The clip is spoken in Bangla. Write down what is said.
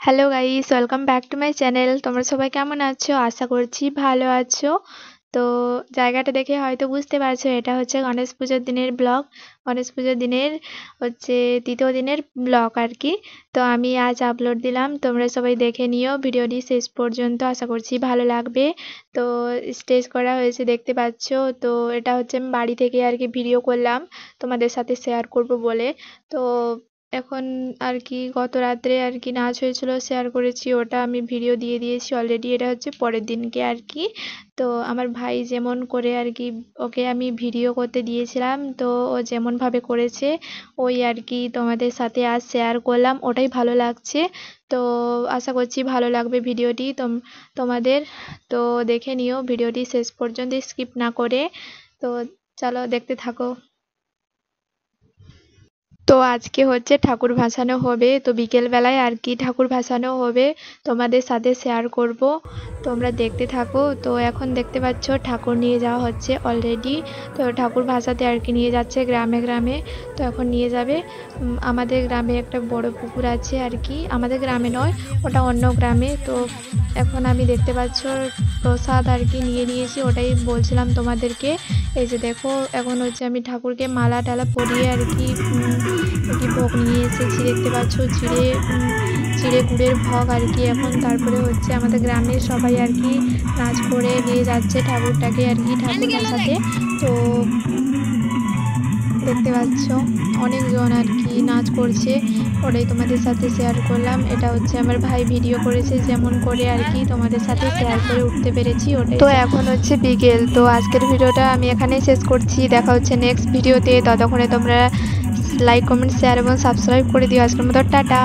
Hello guys, welcome back to my channel. তোমরা সবাই কেমন আছো? আশা করছি ভালো আছো। তো জায়গাটা দেখে হয়তো বুঝতে পারছো এটা হচ্ছে গণেশ পুজোর দিনের ব্লগ। গণেশ পুজোর দিনের হচ্ছে তৃতীয় দিনের ব্লগ আর কি। তো আমি আজ আপলোড দিলাম, তোমরা সবাই দেখে নিও ভিডিওটি শেষ পর্যন্ত, আশা করছি ভালো লাগবে। তো স্টেজ করা হয়েছে দেখতে পাচ্ছ। তো এটা হচ্ছে আমি বাড়ি থেকে আর কি ভিডিও করলাম তোমাদের সাথে শেয়ার করব বলে। তো এখন আর কি গত রাত্রে আর কি নাচ হয়েছিল, শেয়ার করেছি, ওটা আমি ভিডিও দিয়ে দিয়েছি অলরেডি। এটা হচ্ছে পরের দিনকে আর কি। তো আমার ভাই যেমন করে আর কি ওকে আমি ভিডিও করতে দিয়েছিলাম, তো ও যেমনভাবে করেছে ওই আর কি তোমাদের সাথে আজ শেয়ার করলাম, ওটাই ভালো লাগছে। তো আশা করছি ভালো লাগবে ভিডিওটি তোমাদের। তো দেখে নিও ভিডিওটি শেষ পর্যন্ত স্কিপ না করে। তো চলো দেখতে থাকো। তো আজকে হচ্ছে ঠাকুর ভাসানো হবে, তো বিকেল বেলায় আর কি ঠাকুর ভাসানো হবে, তোমাদের সাথে শেয়ার করব, তোমরা দেখতে থাকো। তো এখন দেখতে পাচ্ছ ঠাকুর নিয়ে যাওয়া হচ্ছে অলরেডি। তো ঠাকুর ভাসাতে আর কি নিয়ে যাচ্ছে গ্রামে গ্রামে। তো এখন নিয়ে যাবে আমাদের গ্রামে একটা বড় পুকুর আছে আর কি, আমাদের গ্রামে নয়, ওটা অন্য গ্রামে। তো এখন আমি দেখতে পাচ্ছ প্রসাদ আর কি নিয়ে নিয়েছি, ওটাই বলছিলাম তোমাদেরকে। এই যে দেখো, এখন হচ্ছে আমি ঠাকুরকে মালা টালা পরিয়ে আর কি ভোগ নিয়ে এসেছি দেখতে পাচ্ছ, চিড়ে গুড়ের ভোগ আর কি। এখন তারপরে হচ্ছে আমাদের গ্রামের সবাই আর কি নাচ করে নিয়ে যাচ্ছে ঠাকুরটাকে আর কি ঠাকুর ভাসাতে। তো দেখতে পাচ্ছ অনেকজন আর কি নাচ করছে, ওটাই তোমাদের সাথে শেয়ার করলাম। এটা হচ্ছে আমার ভাই ভিডিও করেছে, যেমন করে আর কি তোমাদের সাথে শেয়ার করে উঠতে পেরেছি ওটাই। তো এখন হচ্ছে বিকেল, তো আজকের ভিডিওটা আমি এখানেই শেষ করছি। দেখা হচ্ছে নেক্সট ভিডিওতে, ততক্ষণে তোমরা লাইক, কমেন্ট, শেয়ার এবং সাবস্ক্রাইব করে দিও। আজকের মতো টাটা।